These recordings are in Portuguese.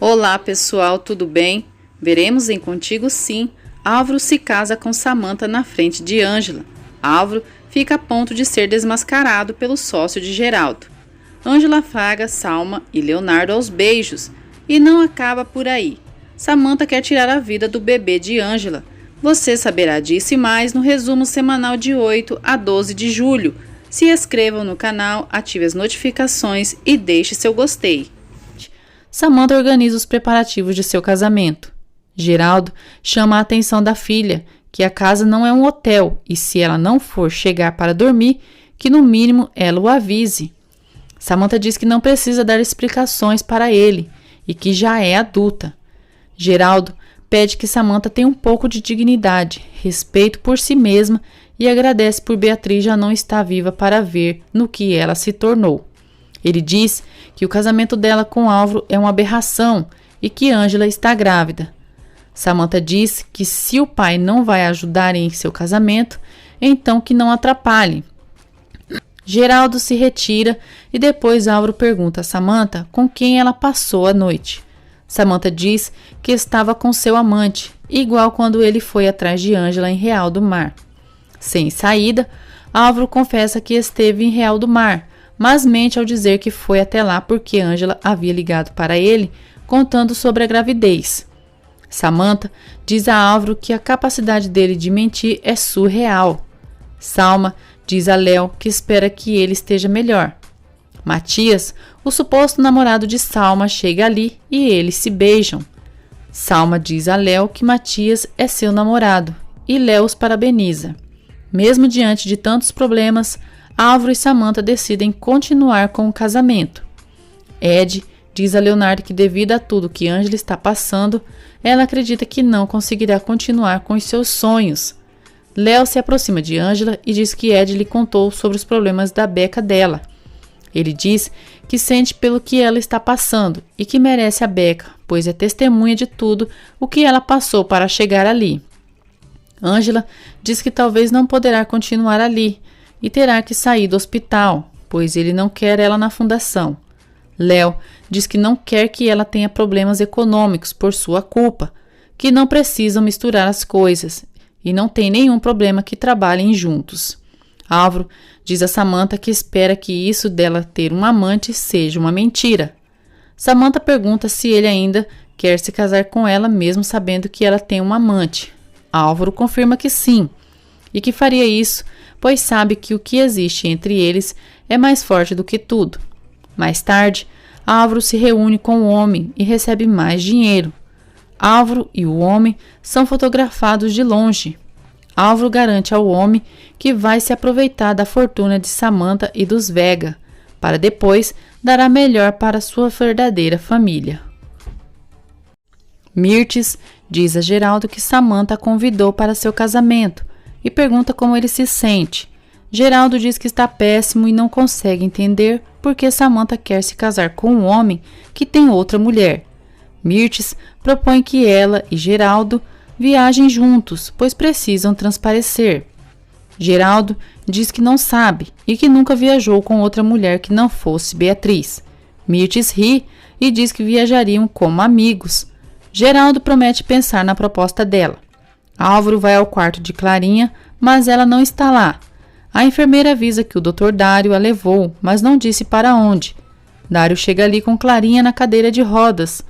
Olá pessoal, tudo bem? Veremos em Contigo Sim. Álvaro se casa com Samantha na frente de Ângela. Álvaro fica a ponto de ser desmascarado pelo sócio de Geraldo. Ângela afaga Salma e Leonardo aos beijos e não acaba por aí. Samantha quer tirar a vida do bebê de Ângela. Você saberá disso e mais no resumo semanal de 8 a 12 de julho. Se inscrevam no canal, ative as notificações e deixe seu gostei. Samantha organiza os preparativos de seu casamento. Geraldo chama a atenção da filha, que a casa não é um hotel e se ela não for chegar para dormir, que no mínimo ela o avise. Samantha diz que não precisa dar explicações para ele e que já é adulta. Geraldo pede que Samantha tenha um pouco de dignidade, respeito por si mesma e agradece por Beatriz já não estar viva para ver no que ela se tornou. Ele diz que o casamento dela com Álvaro é uma aberração e que Ângela está grávida. Samantha diz que se o pai não vai ajudar em seu casamento, então que não atrapalhe. Geraldo se retira e depois Álvaro pergunta a Samantha com quem ela passou a noite. Samantha diz que estava com seu amante, igual quando ele foi atrás de Ângela em Real do Mar. Sem saída, Álvaro confessa que esteve em Real do Mar, mas mente ao dizer que foi até lá porque Ângela havia ligado para ele contando sobre a gravidez. Samantha diz a Álvaro que a capacidade dele de mentir é surreal. Salma diz a Léo que espera que ele esteja melhor. Matias, o suposto namorado de Salma, chega ali e eles se beijam. Salma diz a Léo que Matias é seu namorado e Léo os parabeniza. Mesmo diante de tantos problemas, Álvaro e Samantha decidem continuar com o casamento. Ed diz a Leonardo que devido a tudo que Ângela está passando, ela acredita que não conseguirá continuar com os seus sonhos. Léo se aproxima de Ângela e diz que Ed lhe contou sobre os problemas da beca dela. Ele diz que sente pelo que ela está passando e que merece a beca, pois é testemunha de tudo o que ela passou para chegar ali. Ângela diz que talvez não poderá continuar ali e terá que sair do hospital, pois ele não quer ela na fundação. Léo diz que não quer que ela tenha problemas econômicos por sua culpa, que não precisam misturar as coisas e não tem nenhum problema que trabalhem juntos. Álvaro diz a Samantha que espera que isso dela ter um amante seja uma mentira. Samantha pergunta se ele ainda quer se casar com ela mesmo sabendo que ela tem um amante. Álvaro confirma que sim, e que faria isso, pois sabe que o que existe entre eles é mais forte do que tudo. Mais tarde, Álvaro se reúne com o homem e recebe mais dinheiro. Álvaro e o homem são fotografados de longe. Álvaro garante ao homem que vai se aproveitar da fortuna de Samantha e dos Vega, para depois dar a melhor para sua verdadeira família. Mirtes diz a Geraldo que Samantha a convidou para seu casamento e pergunta como ele se sente. Geraldo diz que está péssimo e não consegue entender por que Samantha quer se casar com um homem que tem outra mulher. Mirtes propõe que ela e Geraldo viajem juntos, pois precisam transparecer. Geraldo diz que não sabe e que nunca viajou com outra mulher que não fosse Beatriz. Mirtes ri e diz que viajariam como amigos. Geraldo promete pensar na proposta dela. Álvaro vai ao quarto de Clarinha, mas ela não está lá. A enfermeira avisa que o Dr. Dário a levou, mas não disse para onde. Dário chega ali com Clarinha na cadeira de rodas.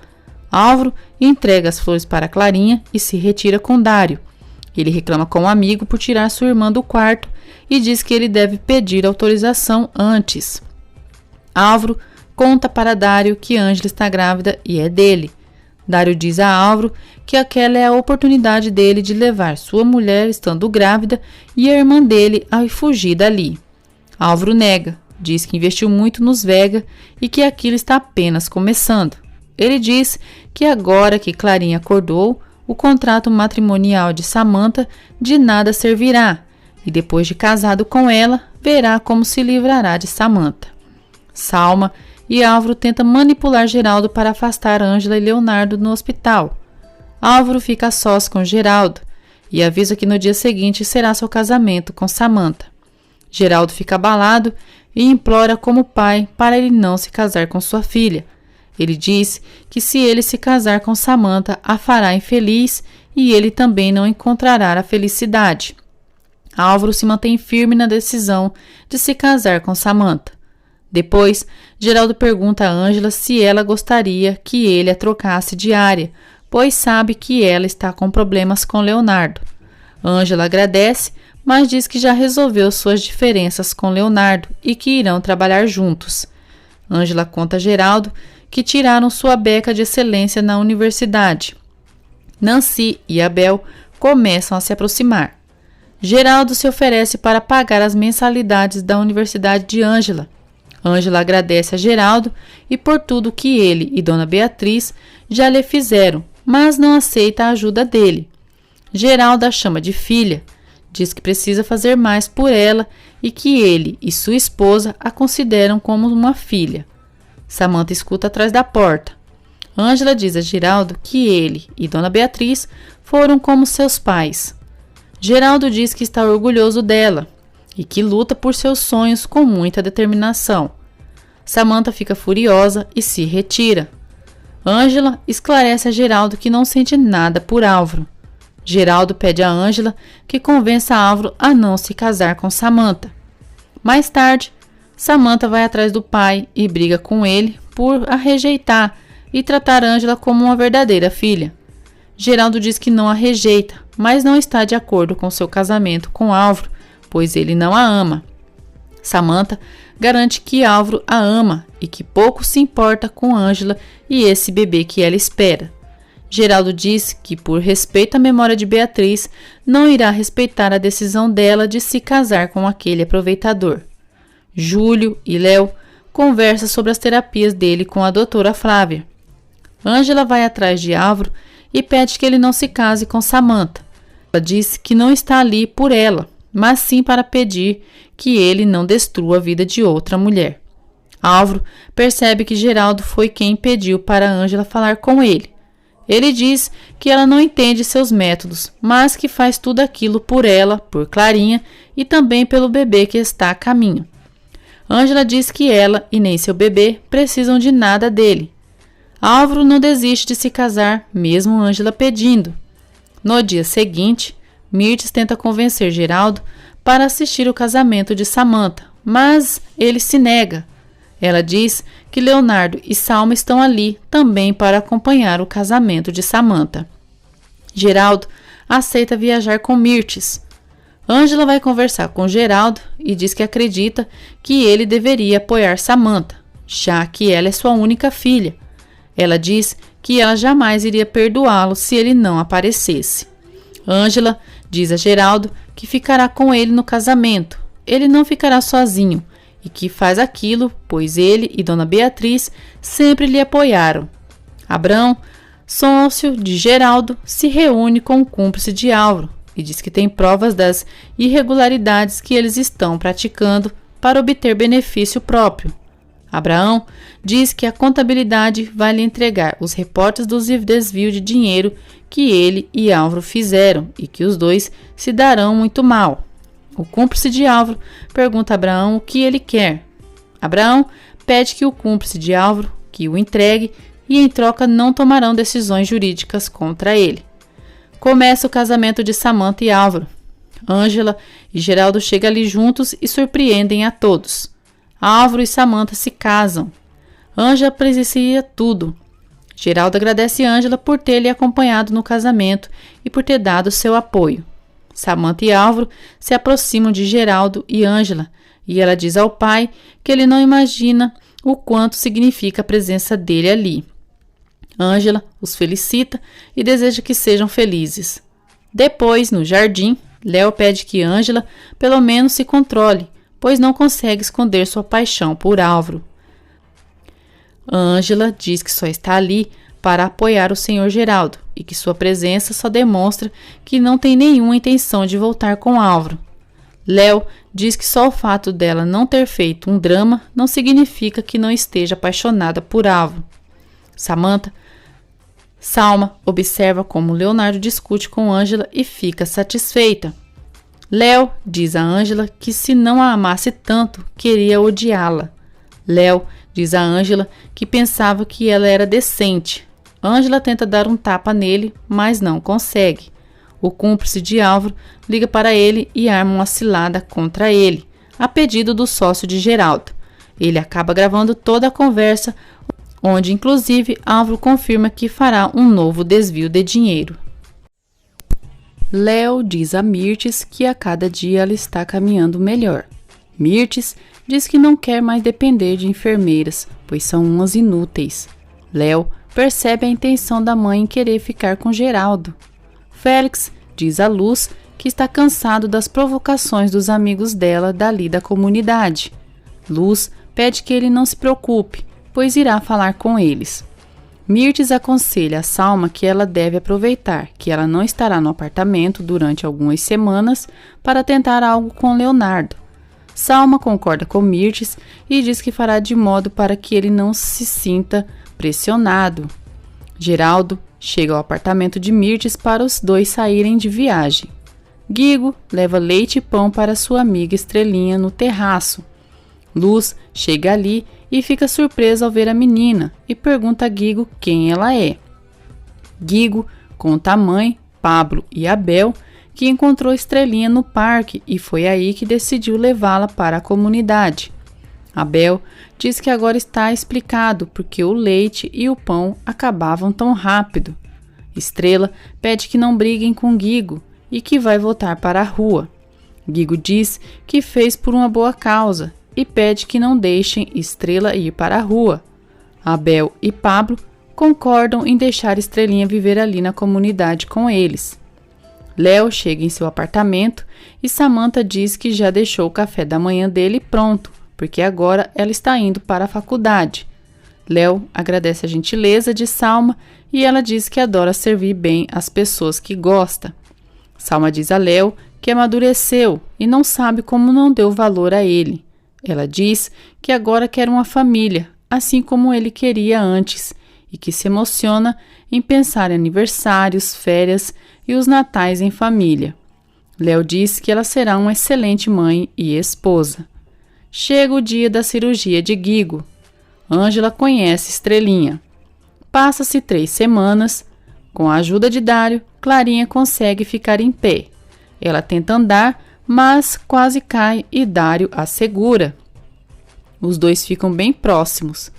Álvaro entrega as flores para Clarinha e se retira com Dário. Ele reclama com um amigo por tirar sua irmã do quarto e diz que ele deve pedir autorização antes. Álvaro conta para Dário que Ângela está grávida e é dele. Dário diz a Álvaro que aquela é a oportunidade dele de levar sua mulher estando grávida e a irmã dele a fugir dali. Álvaro nega, diz que investiu muito nos Vega e que aquilo está apenas começando. Ele diz que agora que Clarinha acordou, o contrato matrimonial de Samantha de nada servirá e depois de casado com ela, verá como se livrará de Samantha. Salma e Álvaro tenta manipular Geraldo para afastar Ângela e Leonardo no hospital. Álvaro fica a sós com Geraldo e avisa que no dia seguinte será seu casamento com Samantha. Geraldo fica abalado e implora como pai para ele não se casar com sua filha. Ele diz que se ele se casar com Samantha, a fará infeliz e ele também não encontrará a felicidade. Álvaro se mantém firme na decisão de se casar com Samantha. Depois, Geraldo pergunta a Ângela se ela gostaria que ele a trocasse de área, pois sabe que ela está com problemas com Leonardo. Ângela agradece, mas diz que já resolveu suas diferenças com Leonardo e que irão trabalhar juntos. Ângela conta a Geraldo que tiraram sua beca de excelência na universidade. Nancy e Abel começam a se aproximar. Geraldo se oferece para pagar as mensalidades da universidade de Ângela. Ângela agradece a Geraldo e por tudo que ele e Dona Beatriz já lhe fizeram, mas não aceita a ajuda dele. Geraldo a chama de filha, diz que precisa fazer mais por ela e que ele e sua esposa a consideram como uma filha. Samantha escuta atrás da porta. Ângela diz a Geraldo que ele e Dona Beatriz foram como seus pais. Geraldo diz que está orgulhoso dela e que luta por seus sonhos com muita determinação. Samantha fica furiosa e se retira. Ângela esclarece a Geraldo que não sente nada por Álvaro. Geraldo pede a Ângela que convença Álvaro a não se casar com Samantha. Mais tarde, Samantha vai atrás do pai e briga com ele por a rejeitar e tratar Ângela como uma verdadeira filha. Geraldo diz que não a rejeita, mas não está de acordo com seu casamento com Álvaro, pois ele não a ama. Samantha garante que Álvaro a ama e que pouco se importa com Ângela e esse bebê que ela espera. Geraldo diz que, por respeito à memória de Beatriz, não irá respeitar a decisão dela de se casar com aquele aproveitador. Júlio e Léo conversam sobre as terapias dele com a doutora Flávia. Ângela vai atrás de Álvaro e pede que ele não se case com Samantha. Ela diz que não está ali por ela, mas sim para pedir que ele não destrua a vida de outra mulher. Álvaro percebe que Geraldo foi quem pediu para Ângela falar com ele. Ele diz que ela não entende seus métodos, mas que faz tudo aquilo por ela, por Clarinha e também pelo bebê que está a caminho. Ângela diz que ela e nem seu bebê precisam de nada dele. Álvaro não desiste de se casar, mesmo Ângela pedindo. No dia seguinte, Mirtes tenta convencer Geraldo para assistir o casamento de Samantha, mas ele se nega. Ela diz que Leonardo e Salma estão ali também para acompanhar o casamento de Samantha. Geraldo aceita viajar com Mirtes. Ângela vai conversar com Geraldo e diz que acredita que ele deveria apoiar Samantha, já que ela é sua única filha. Ela diz que ela jamais iria perdoá-lo se ele não aparecesse. Ângela diz a Geraldo que ficará com ele no casamento. Ele não ficará sozinho e que faz aquilo, pois ele e Dona Beatriz sempre lhe apoiaram. Abrão, sócio de Geraldo, se reúne com o cúmplice de Álvaro e diz que tem provas das irregularidades que eles estão praticando para obter benefício próprio. Abraão diz que a contabilidade vai lhe entregar os reportes dos desvios de dinheiro que ele e Álvaro fizeram e que os dois se darão muito mal. O cúmplice de Álvaro pergunta a Abraão o que ele quer. Abraão pede que o cúmplice de Álvaro que o entregue e em troca não tomarão decisões jurídicas contra ele. Começa o casamento de Samantha e Álvaro. Ângela e Geraldo chegam ali juntos e surpreendem a todos. Álvaro e Samantha se casam. Ângela presencia tudo. Geraldo agradece Ângela por ter lhe acompanhado no casamento e por ter dado seu apoio. Samantha e Álvaro se aproximam de Geraldo e Ângela e ela diz ao pai que ele não imagina o quanto significa a presença dele ali. Ângela os felicita e deseja que sejam felizes. Depois, no jardim, Léo pede que Ângela pelo menos se controle, pois não consegue esconder sua paixão por Álvaro. Ângela diz que só está ali para apoiar o senhor Geraldo e que sua presença só demonstra que não tem nenhuma intenção de voltar com Álvaro. Léo diz que só o fato dela não ter feito um drama não significa que não esteja apaixonada por Álvaro. Salma observa como Leonardo discute com Ângela e fica satisfeita. Léo diz a Ângela que se não a amasse tanto, queria odiá-la. Léo diz a Ângela, que pensava que ela era decente. Ângela tenta dar um tapa nele, mas não consegue. O cúmplice de Álvaro liga para ele e arma uma cilada contra ele, a pedido do sócio de Geraldo. Ele acaba gravando toda a conversa, onde inclusive Álvaro confirma que fará um novo desvio de dinheiro. Léo diz a Mirtes que a cada dia ela está caminhando melhor. Mirtes diz que não quer mais depender de enfermeiras, pois são umas inúteis. Léo percebe a intenção da mãe em querer ficar com Geraldo. Félix diz a Luz que está cansado das provocações dos amigos dela dali da comunidade. Luz pede que ele não se preocupe, pois irá falar com eles. Mirtes aconselha a Salma que ela deve aproveitar que ela não estará no apartamento durante algumas semanas para tentar algo com Leonardo. Salma concorda com Mirtes e diz que fará de modo para que ele não se sinta pressionado. Geraldo chega ao apartamento de Mirtes para os dois saírem de viagem. Guigo leva leite e pão para sua amiga Estrelinha no terraço. Luz chega ali e fica surpresa ao ver a menina e pergunta a Guigo quem ela é. Guigo conta a mãe, Pablo e Abel que encontrou Estrelinha no parque e foi aí que decidiu levá-la para a comunidade. Abel diz que agora está explicado porque o leite e o pão acabavam tão rápido. Estrela pede que não briguem com Guigo e que vai voltar para a rua. Guigo diz que fez por uma boa causa e pede que não deixem Estrela ir para a rua. Abel e Pablo concordam em deixar Estrelinha viver ali na comunidade com eles. Léo chega em seu apartamento e Samantha diz que já deixou o café da manhã dele pronto, porque agora ela está indo para a faculdade. Léo agradece a gentileza de Salma e ela diz que adora servir bem as pessoas que gosta. Salma diz a Léo que amadureceu e não sabe como não deu valor a ele. Ela diz que agora quer uma família, assim como ele queria antes, e que se emociona em pensar em aniversários, férias e os natais em família. Léo diz que ela será uma excelente mãe e esposa. Chega o dia da cirurgia de Guigo. Ângela conhece Estrelinha. Passa-se 3 semanas. Com a ajuda de Dário, Clarinha consegue ficar em pé. Ela tenta andar, mas quase cai e Dário a segura. Os dois ficam bem próximos.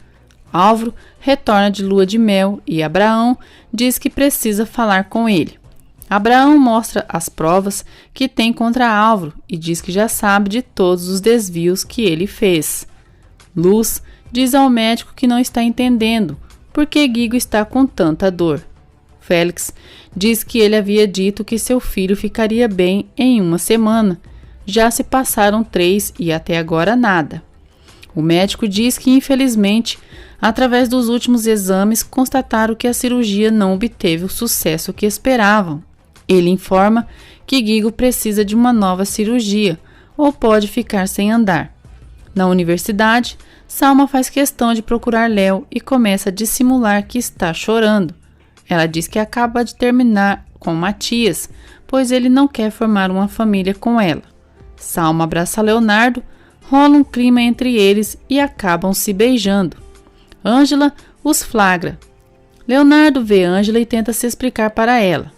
Álvaro retorna de lua de mel e Abraão diz que precisa falar com ele. Abraão mostra as provas que tem contra Álvaro e diz que já sabe de todos os desvios que ele fez. Luz diz ao médico que não está entendendo por que Guigo está com tanta dor. Félix diz que ele havia dito que seu filho ficaria bem em 1 semana. Já se passaram 3 e até agora nada. O médico diz que, infelizmente, através dos últimos exames, constataram que a cirurgia não obteve o sucesso que esperavam. Ele informa que Guigo precisa de uma nova cirurgia ou pode ficar sem andar. Na universidade, Salma faz questão de procurar Léo e começa a dissimular que está chorando. Ela diz que acaba de terminar com Matias, pois ele não quer formar uma família com ela. Salma abraça Leonardo, rola um clima entre eles e acabam se beijando. Ângela os flagra. Leonardo vê Ângela e tenta se explicar para ela.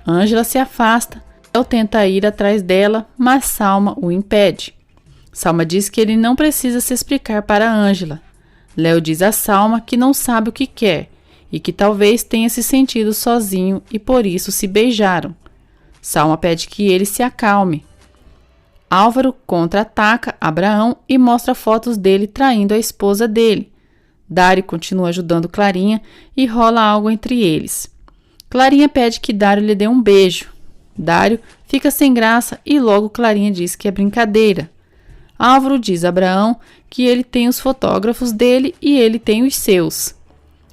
Ângela se afasta, Léo tenta ir atrás dela, mas Salma o impede. Salma diz que ele não precisa se explicar para Ângela. Léo diz a Salma que não sabe o que quer e que talvez tenha se sentido sozinho e por isso se beijaram. Salma pede que ele se acalme. Álvaro contra-ataca Abraão e mostra fotos dele traindo a esposa dele. Dário continua ajudando Clarinha e rola algo entre eles. Clarinha pede que Dário lhe dê um beijo. Dário fica sem graça e logo Clarinha diz que é brincadeira. Álvaro diz a Abraão que ele tem os fotógrafos dele e ele tem os seus.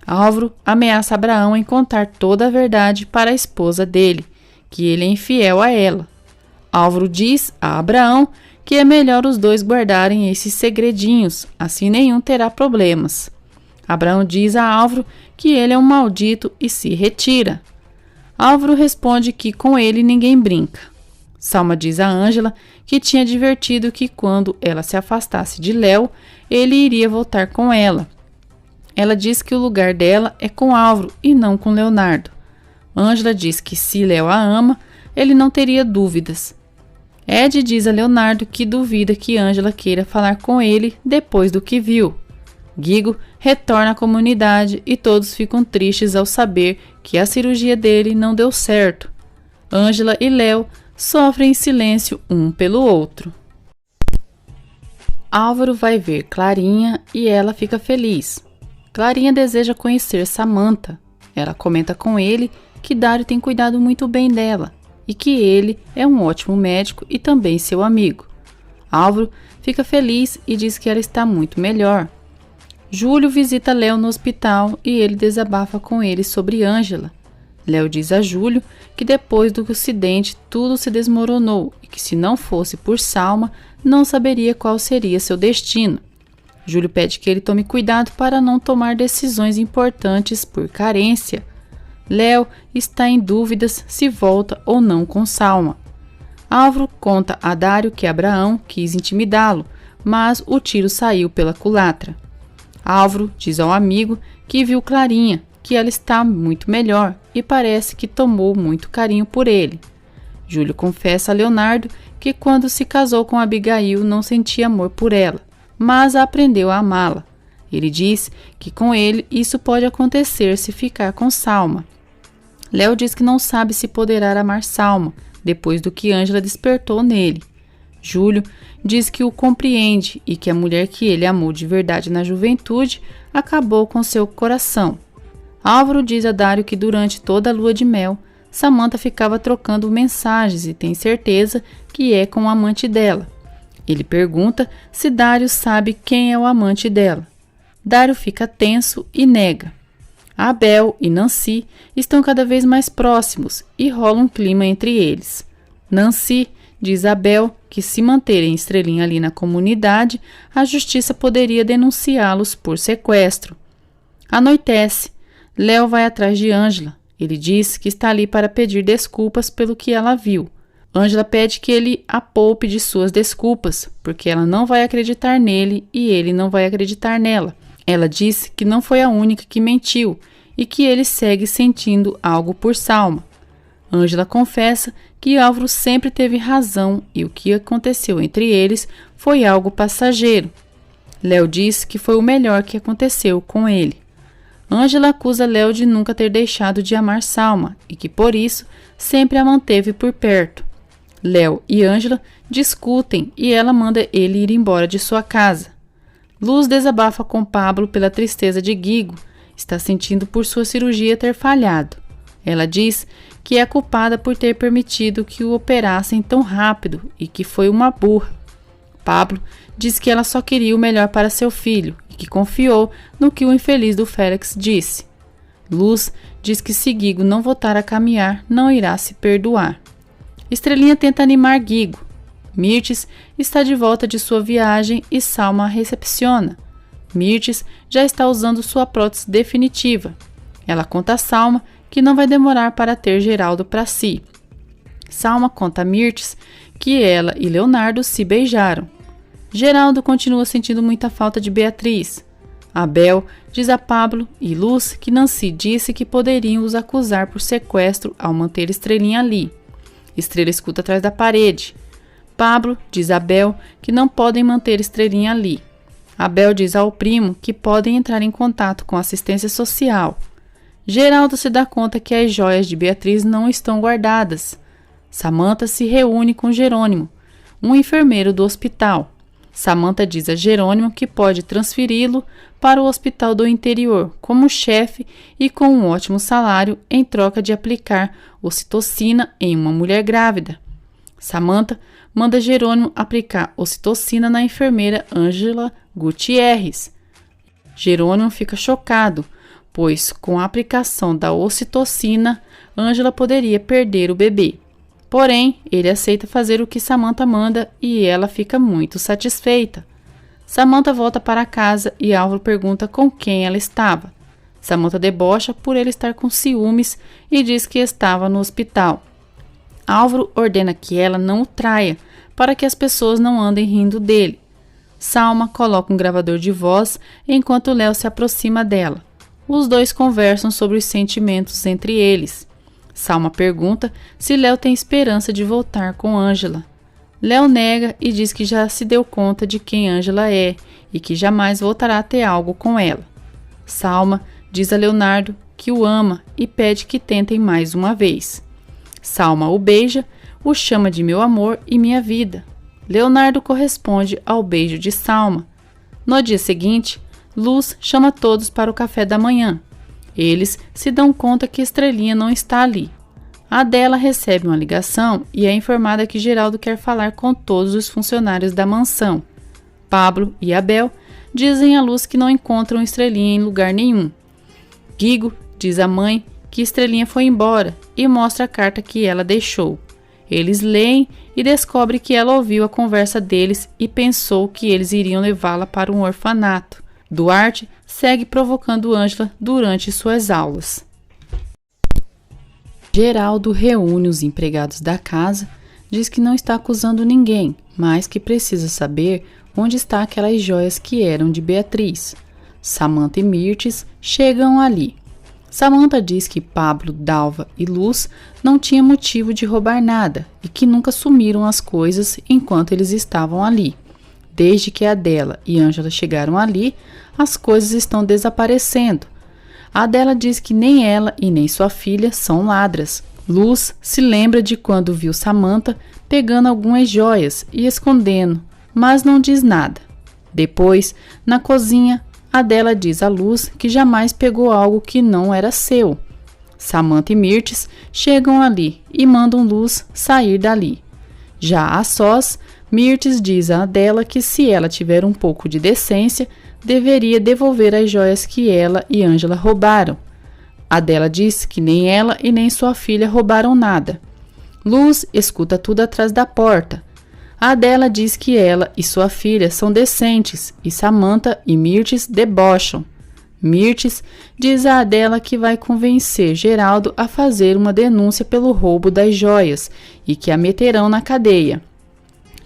Álvaro ameaça Abraão em contar toda a verdade para a esposa dele, que ele é infiel a ela. Álvaro diz a Abraão que é melhor os dois guardarem esses segredinhos, assim nenhum terá problemas. Abraão diz a Álvaro que ele é um maldito e se retira. Álvaro responde que com ele ninguém brinca. Salma diz a Ângela que tinha advertido que quando ela se afastasse de Léo, ele iria voltar com ela. Ela diz que o lugar dela é com Álvaro e não com Leonardo. Ângela diz que se Léo a ama, ele não teria dúvidas. Ed diz a Leonardo que duvida que Ângela queira falar com ele depois do que viu. Guigo retorna à comunidade e todos ficam tristes ao saber que a cirurgia dele não deu certo. Ângela e Léo sofrem em silêncio um pelo outro. Álvaro vai ver Clarinha e ela fica feliz. Clarinha deseja conhecer Samantha. Ela comenta com ele que Dário tem cuidado muito bem dela e que ele é um ótimo médico e também seu amigo. Álvaro fica feliz e diz que ela está muito melhor. Júlio visita Léo no hospital e ele desabafa com ele sobre Ângela. Léo diz a Júlio que depois do acidente tudo se desmoronou e que se não fosse por Salma, não saberia qual seria seu destino. Júlio pede que ele tome cuidado para não tomar decisões importantes por carência. Léo está em dúvidas se volta ou não com Salma. Álvaro conta a Dário que Abraão quis intimidá-lo, mas o tiro saiu pela culatra. Álvaro diz ao amigo que viu Clarinha, que ela está muito melhor e parece que tomou muito carinho por ele. Júlio confessa a Leonardo que quando se casou com Abigail não sentia amor por ela, mas aprendeu a amá-la. Ele diz que com ele isso pode acontecer se ficar com Salma. Léo diz que não sabe se poderá amar Salma, depois do que Ângela despertou nele. Júlio diz que o compreende e que a mulher que ele amou de verdade na juventude acabou com seu coração. Álvaro diz a Dário que durante toda a lua de mel, Samantha ficava trocando mensagens e tem certeza que é com o amante dela. Ele pergunta se Dário sabe quem é o amante dela. Dário fica tenso e nega. Abel e Nancy estão cada vez mais próximos e rola um clima entre eles. Nancy diz a Abel que se manterem Estrelinha ali na comunidade, a justiça poderia denunciá-los por sequestro. Anoitece. Léo vai atrás de Ângela. Ele diz que está ali para pedir desculpas pelo que ela viu. Ângela pede que ele a poupe de suas desculpas, porque ela não vai acreditar nele e ele não vai acreditar nela. Ela diz que não foi a única que mentiu e que ele segue sentindo algo por Salma. Ângela confessa que Álvaro sempre teve razão e o que aconteceu entre eles foi algo passageiro. Léo diz que foi o melhor que aconteceu com ele. Ângela acusa Léo de nunca ter deixado de amar Salma e que por isso sempre a manteve por perto. Léo e Ângela discutem e ela manda ele ir embora de sua casa. Luz desabafa com Pablo pela tristeza de Guigo. Está sentindo por sua cirurgia ter falhado. Ela diz que é culpada por ter permitido que o operassem tão rápido e que foi uma burra. Pablo diz que ela só queria o melhor para seu filho e que confiou no que o infeliz do Félix disse. Luz diz que se Guigo não voltar a caminhar, não irá se perdoar. Estrelinha tenta animar Guigo. Mirtes está de volta de sua viagem e Salma a recepciona. Mirtes já está usando sua prótese definitiva. Ela conta a Salma que não vai demorar para ter Geraldo para si. Salma conta a Mirtes que ela e Leonardo se beijaram. Geraldo continua sentindo muita falta de Beatriz. Abel diz a Pablo e Luz que Nancy disse que poderiam os acusar por sequestro ao manter Estrelinha ali. Estrela escuta atrás da parede. Pablo diz a Abel que não podem manter Estrelinha ali. Abel diz ao primo que podem entrar em contato com a assistência social. Geraldo se dá conta que as joias de Beatriz não estão guardadas. Samantha se reúne com Jerônimo, um enfermeiro do hospital. Samantha diz a Jerônimo que pode transferi-lo para o hospital do interior como chefe e com um ótimo salário em troca de aplicar ocitocina em uma mulher grávida. Samantha manda Jerônimo aplicar ocitocina na enfermeira Ângela Gutierrez. Jerônimo fica chocado, pois com a aplicação da ocitocina, Ângela poderia perder o bebê. Porém, ele aceita fazer o que Samantha manda e ela fica muito satisfeita. Samantha volta para casa e Álvaro pergunta com quem ela estava. Samantha debocha por ele estar com ciúmes e diz que estava no hospital. Álvaro ordena que ela não o traia, para que as pessoas não andem rindo dele. Salma coloca um gravador de voz enquanto Léo se aproxima dela. Os dois conversam sobre os sentimentos entre eles. Salma pergunta se Léo tem esperança de voltar com Ângela. Léo nega e diz que já se deu conta de quem Ângela é e que jamais voltará a ter algo com ela. Salma diz a Leonardo que o ama e pede que tentem mais uma vez. Salma o beija, o chama de meu amor e minha vida. Leonardo corresponde ao beijo de Salma. No dia seguinte, Luz chama todos para o café da manhã. Eles se dão conta que Estrelinha não está ali. Adela recebe uma ligação e é informada que Geraldo quer falar com todos os funcionários da mansão. Pablo e Abel dizem a Luz que não encontram Estrelinha em lugar nenhum. Guigo diz à mãe que Estrelinha foi embora e mostra a carta que ela deixou. Eles leem e descobrem que ela ouviu a conversa deles e pensou que eles iriam levá-la para um orfanato. Duarte segue provocando Ângela durante suas aulas. Geraldo reúne os empregados da casa, diz que não está acusando ninguém, mas que precisa saber onde estão aquelas joias que eram de Beatriz. Samantha e Mirtes chegam ali. Samantha diz que Pablo, Dalva e Luz não tinham motivo de roubar nada e que nunca sumiram as coisas enquanto eles estavam ali. Desde que Adela e Ângela chegaram ali, as coisas estão desaparecendo. Adela diz que nem ela e nem sua filha são ladras. Luz se lembra de quando viu Samantha pegando algumas joias e escondendo, mas não diz nada. Depois, na cozinha, Adela diz a Luz que jamais pegou algo que não era seu. Samantha e Mirtes chegam ali e mandam Luz sair dali. Já a sós, Mirtes diz a Adela que se ela tiver um pouco de decência, deveria devolver as joias que ela e Ângela roubaram. Adela diz que nem ela e nem sua filha roubaram nada. Luz escuta tudo atrás da porta. Adela diz que ela e sua filha são decentes e Samantha e Mirtes debocham. Mirtes diz a Adela que vai convencer Geraldo a fazer uma denúncia pelo roubo das joias e que a meterão na cadeia.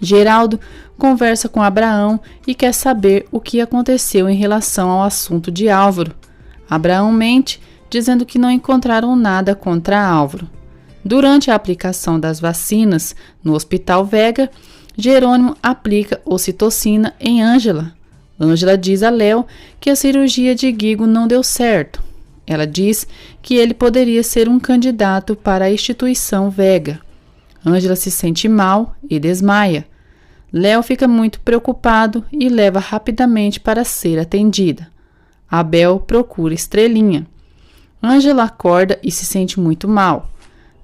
Geraldo conversa com Abraão e quer saber o que aconteceu em relação ao assunto de Álvaro. Abraão mente, dizendo que não encontraram nada contra Álvaro. Durante a aplicação das vacinas no Hospital Vega, Jerônimo aplica ocitocina em Ângela. Ângela diz a Léo que a cirurgia de Guigo não deu certo. Ela diz que ele poderia ser um candidato para a instituição Vega. Ângela se sente mal e desmaia. Léo fica muito preocupado e leva rapidamente para ser atendida. Abel procura Estrelinha. Ângela acorda e se sente muito mal.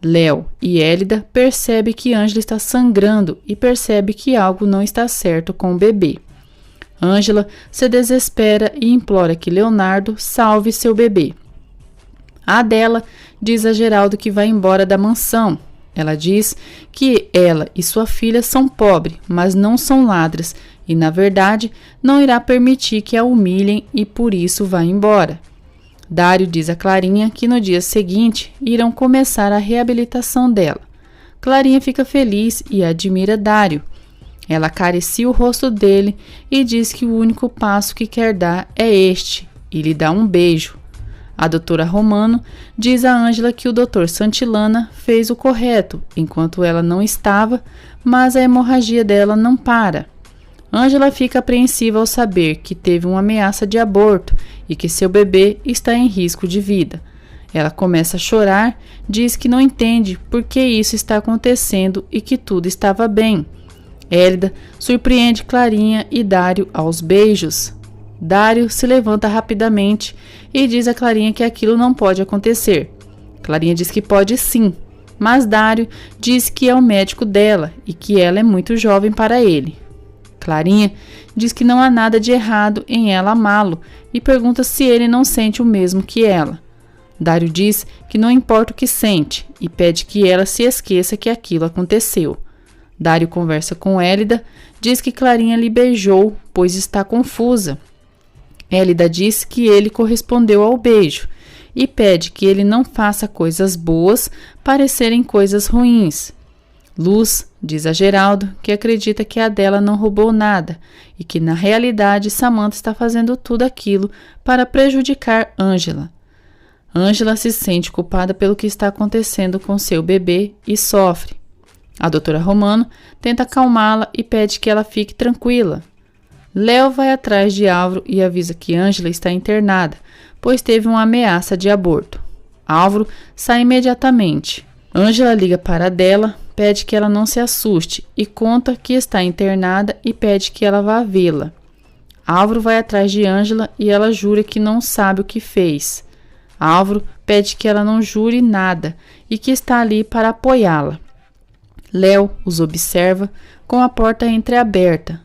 Léo e Hélida percebem que Ângela está sangrando e percebe que algo não está certo com o bebê. Ângela se desespera e implora que Leonardo salve seu bebê. A Adela diz a Geraldo que vai embora da mansão. Ela diz que ela e sua filha são pobres, mas não são ladras e, na verdade, não irá permitir que a humilhem e por isso vai embora. Dário diz a Clarinha que no dia seguinte irão começar a reabilitação dela. Clarinha fica feliz e admira Dário. Ela acaricia o rosto dele e diz que o único passo que quer dar é este, e lhe dá um beijo. A doutora Romano diz a Ângela que o doutor Santilana fez o correto, enquanto ela não estava, mas a hemorragia dela não para. Ângela fica apreensiva ao saber que teve uma ameaça de aborto e que seu bebê está em risco de vida. Ela começa a chorar, diz que não entende por que isso está acontecendo e que tudo estava bem. Hélida surpreende Clarinha e Dário aos beijos. Dário se levanta rapidamente e diz a Clarinha que aquilo não pode acontecer. Clarinha diz que pode sim, mas Dário diz que é o médico dela e que ela é muito jovem para ele. Clarinha diz que não há nada de errado em ela amá-lo e pergunta se ele não sente o mesmo que ela. Dário diz que não importa o que sente e pede que ela se esqueça que aquilo aconteceu. Dário conversa com Hélida, diz que Clarinha lhe beijou, pois está confusa. Hélida diz que ele correspondeu ao beijo e pede que ele não faça coisas boas parecerem coisas ruins. Luz diz a Geraldo que acredita que a dela não roubou nada e que, na realidade, Samantha está fazendo tudo aquilo para prejudicar Ângela. Ângela se sente culpada pelo que está acontecendo com seu bebê e sofre. A doutora Romano tenta acalmá-la e pede que ela fique tranquila. Léo vai atrás de Álvaro e avisa que Ângela está internada, pois teve uma ameaça de aborto. Álvaro sai imediatamente. Ângela liga para a dela, pede que ela não se assuste e conta que está internada e pede que ela vá vê-la. Álvaro vai atrás de Ângela e ela jura que não sabe o que fez. Álvaro pede que ela não jure nada e que está ali para apoiá-la. Léo os observa com a porta entreaberta.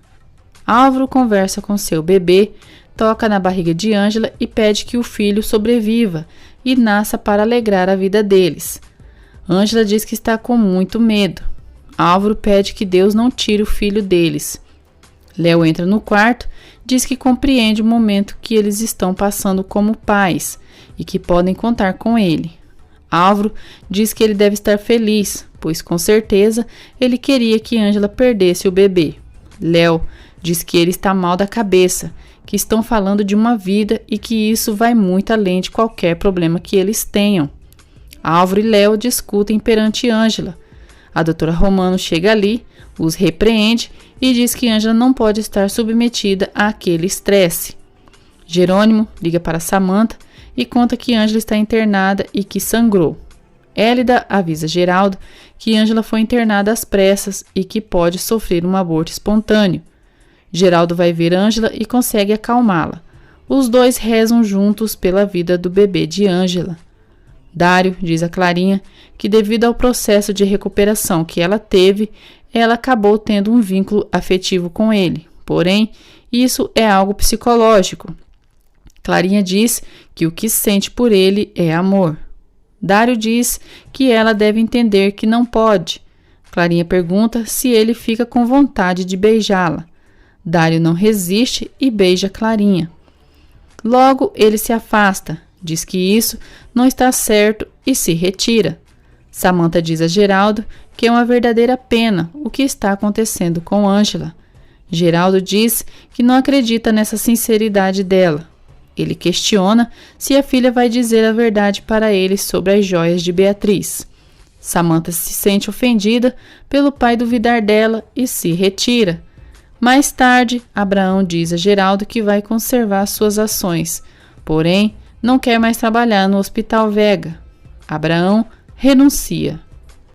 Álvaro conversa com seu bebê, toca na barriga de Ângela e pede que o filho sobreviva e nasça para alegrar a vida deles. Ângela diz que está com muito medo. Álvaro pede que Deus não tire o filho deles. Léo entra no quarto, diz que compreende o momento que eles estão passando como pais e que podem contar com ele. Álvaro diz que ele deve estar feliz, pois com certeza ele queria que Ângela perdesse o bebê. Léo diz que ele está mal da cabeça, que estão falando de uma vida e que isso vai muito além de qualquer problema que eles tenham. Álvaro e Léo discutem perante Ângela. A doutora Romano chega ali, os repreende e diz que Ângela não pode estar submetida àquele estresse. Jerônimo liga para Samantha e conta que Ângela está internada e que sangrou. Hélida avisa Geraldo que Ângela foi internada às pressas e que pode sofrer um aborto espontâneo. Geraldo vai ver Ângela e consegue acalmá-la. Os dois rezam juntos pela vida do bebê de Ângela. Dário diz a Clarinha que, devido ao processo de recuperação que ela teve, ela acabou tendo um vínculo afetivo com ele. Porém, isso é algo psicológico. Clarinha diz que o que sente por ele é amor. Dário diz que ela deve entender que não pode. Clarinha pergunta se ele fica com vontade de beijá-la. Dário não resiste e beija Clarinha. Logo, ele se afasta, diz que isso não está certo e se retira. Samantha diz a Geraldo que é uma verdadeira pena o que está acontecendo com Ângela. Geraldo diz que não acredita nessa sinceridade dela. Ele questiona se a filha vai dizer a verdade para ele sobre as joias de Beatriz. Samantha se sente ofendida pelo pai duvidar dela e se retira. Mais tarde, Abraão diz a Geraldo que vai conservar suas ações, porém não quer mais trabalhar no Hospital Vega. Abraão renuncia.